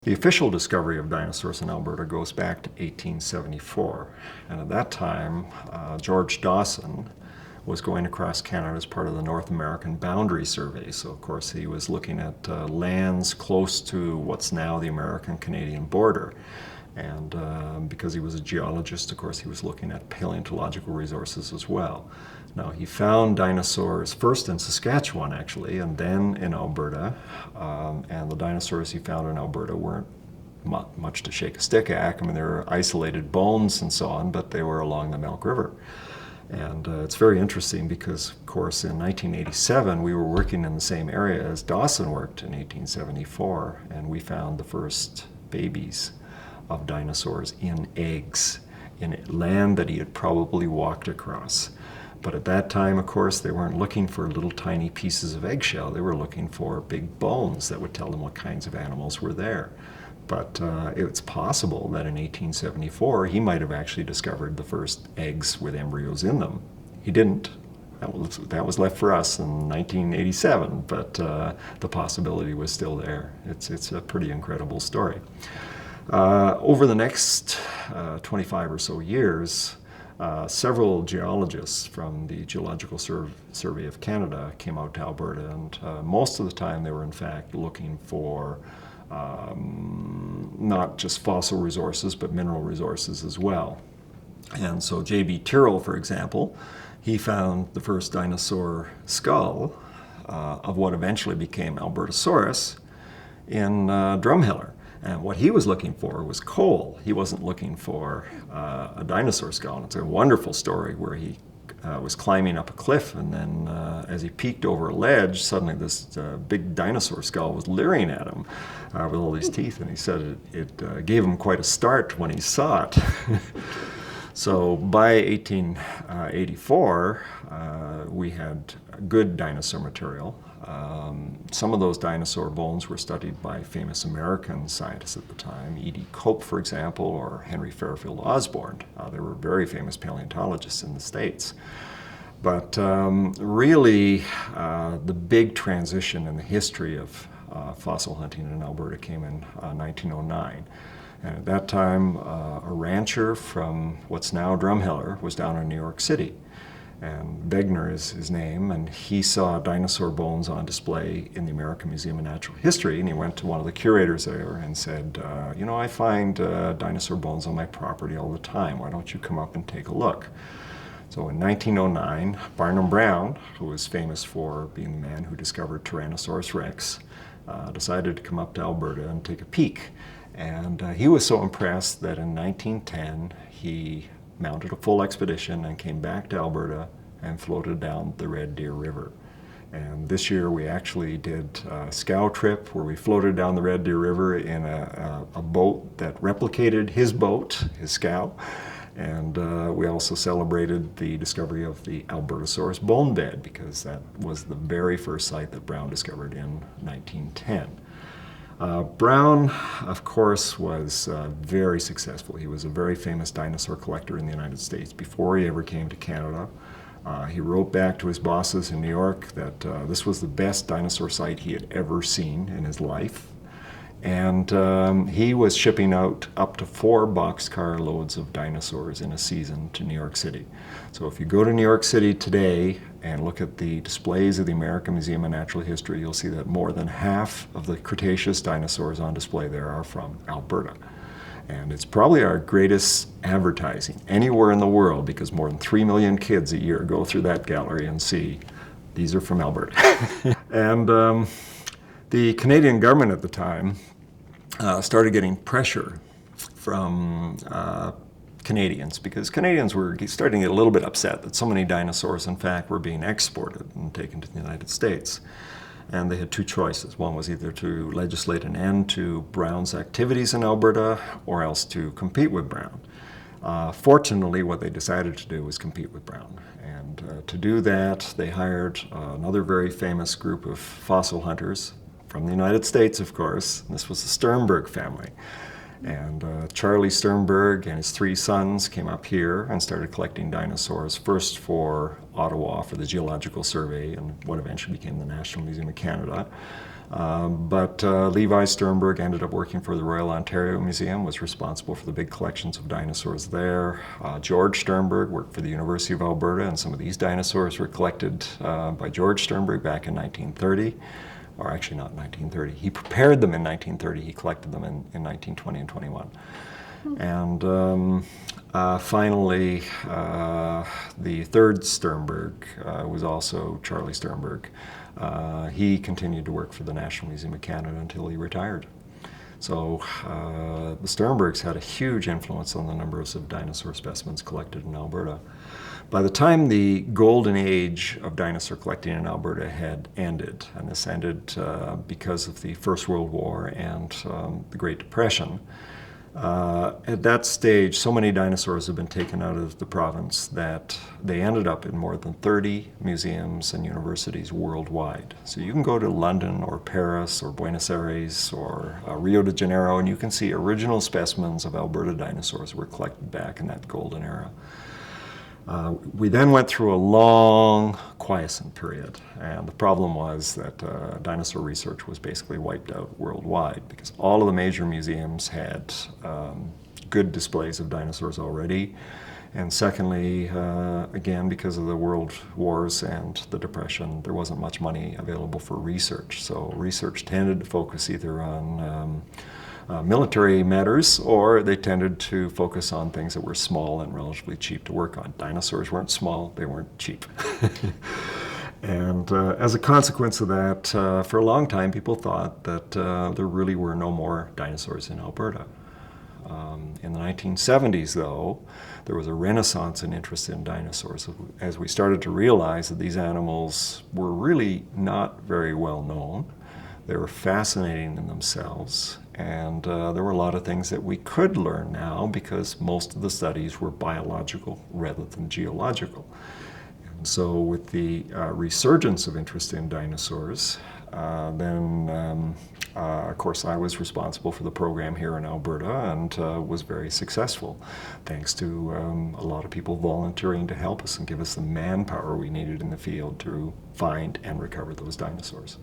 The official discovery of dinosaurs in Alberta goes back to 1874. And at that time, George Dawson was going across Canada as part of the North American Boundary Survey. So, of course, he was looking at lands close to what's now the American-Canadian border. And because he was a geologist, of course, he was looking at paleontological resources as well. Now, he found dinosaurs first in Saskatchewan, actually, and then in Alberta. And the dinosaurs he found in Alberta weren't much to shake a stick at. I mean, there were isolated bones and so on, but they were along the Milk River. And it's very interesting because, of course, in 1987, we were working in the same area as Dawson worked in 1874, and we found the first babies of dinosaurs in eggs in land that he had probably walked across. But at that time, of course, they weren't looking for little tiny pieces of eggshell. They were looking for big bones that would tell them what kinds of animals were there. But it's possible that in 1874, he might have actually discovered the first eggs with embryos in them. He didn't. That was left for us in 1987, but the possibility was still there. It's a pretty incredible story. Over the next 25 or so years, several geologists from the Geological Survey of Canada came out to Alberta, and most of the time they were in fact looking for not just fossil resources, but mineral resources as well. And so J.B. Tyrrell, for example, he found the first dinosaur skull of what eventually became Albertosaurus in Drumheller. And what he was looking for was coal. He wasn't looking for a dinosaur skull. And it's a wonderful story where he was climbing up a cliff, and then as he peeked over a ledge, suddenly this big dinosaur skull was leering at him with all these teeth, and he said it gave him quite a start when he saw it. So by 1884, we had good dinosaur material. Some of those dinosaur bones were studied by famous American scientists at the time, E.D. Cope, for example, or Henry Fairfield Osborn. They were very famous paleontologists in the States. But really, the big transition in the history of fossil hunting in Alberta came in 1909. And at that time, a rancher from what's now Drumheller was down in New York City. And Wegner is his name, and he saw dinosaur bones on display in the American Museum of Natural History, and he went to one of the curators there and said, you know, I find dinosaur bones on my property all the time. Why don't you come up and take a look? So in 1909, Barnum Brown, who was famous for being the man who discovered Tyrannosaurus rex, decided to come up to Alberta and take a peek. And he was so impressed that in 1910, he mounted a full expedition and came back to Alberta and floated down the Red Deer River. And this year we actually did a scow trip where we floated down the Red Deer River in a boat that replicated his boat, his scow. And we also celebrated the discovery of the Albertosaurus bone bed, because that was the very first site that Brown discovered in 1910. Brown, of course, was very successful. He was a very famous dinosaur collector in the United States before he ever came to Canada. He wrote back to his bosses in New York that this was the best dinosaur site he had ever seen in his life. And he was shipping out up to 4 boxcar loads of dinosaurs in a season to New York City. So if you go to New York City today and look at the displays of the American Museum of Natural History, you'll see that more than half of the Cretaceous dinosaurs on display there are from Alberta. And it's probably our greatest advertising anywhere in the world, because more than 3 million kids a year go through that gallery and see these are from Alberta. And the Canadian government at the time started getting pressure from Canadians, because Canadians were starting to get a little bit upset that so many dinosaurs, in fact, were being exported and taken to the United States. And they had 2 choices. One was either to legislate an end to Brown's activities in Alberta, or else to compete with Brown. Fortunately, what they decided to do was compete with Brown. And to do that, they hired another very famous group of fossil hunters from the United States, of course. And this was the Sternberg family. And Charlie Sternberg and his 3 sons came up here and started collecting dinosaurs, first for Ottawa for the Geological Survey and what eventually became the National Museum of Canada. But Levi Sternberg ended up working for the Royal Ontario Museum, was responsible for the big collections of dinosaurs there. George Sternberg worked for the University of Alberta, and some of these dinosaurs were collected by George Sternberg back in 1930. Or actually not 1930. He prepared them in 1930. He collected them in 1920 and 21. And finally, the third Sternberg was also Charlie Sternberg. He continued to work for the National Museum of Canada until he retired. So the Sternbergs had a huge influence on the numbers of dinosaur specimens collected in Alberta. By the time the golden age of dinosaur collecting in Alberta had ended, and this ended because of the First World War and the Great Depression, at that stage, so many dinosaurs had been taken out of the province that they ended up in more than 30 museums and universities worldwide. So you can go to London or Paris or Buenos Aires or Rio de Janeiro, and you can see original specimens of Alberta dinosaurs were collected back in that golden era. We then went through a long quiescent period, and the problem was that dinosaur research was basically wiped out worldwide because all of the major museums had good displays of dinosaurs already, and secondly, again, because of the world wars and the Depression, there wasn't much money available for research, so research tended to focus either on military matters, or they tended to focus on things that were small and relatively cheap to work on. Dinosaurs weren't small, they weren't cheap. And as a consequence of that, for a long time people thought that there really were no more dinosaurs in Alberta. In the 1970s, though, there was a renaissance in interest in dinosaurs as we started to realize that these animals were really not very well known. They were fascinating in themselves, and there were a lot of things that we could learn now because most of the studies were biological rather than geological. And so with the resurgence of interest in dinosaurs, of course, I was responsible for the program here in Alberta and was very successful, thanks to a lot of people volunteering to help us and give us the manpower we needed in the field to find and recover those dinosaurs.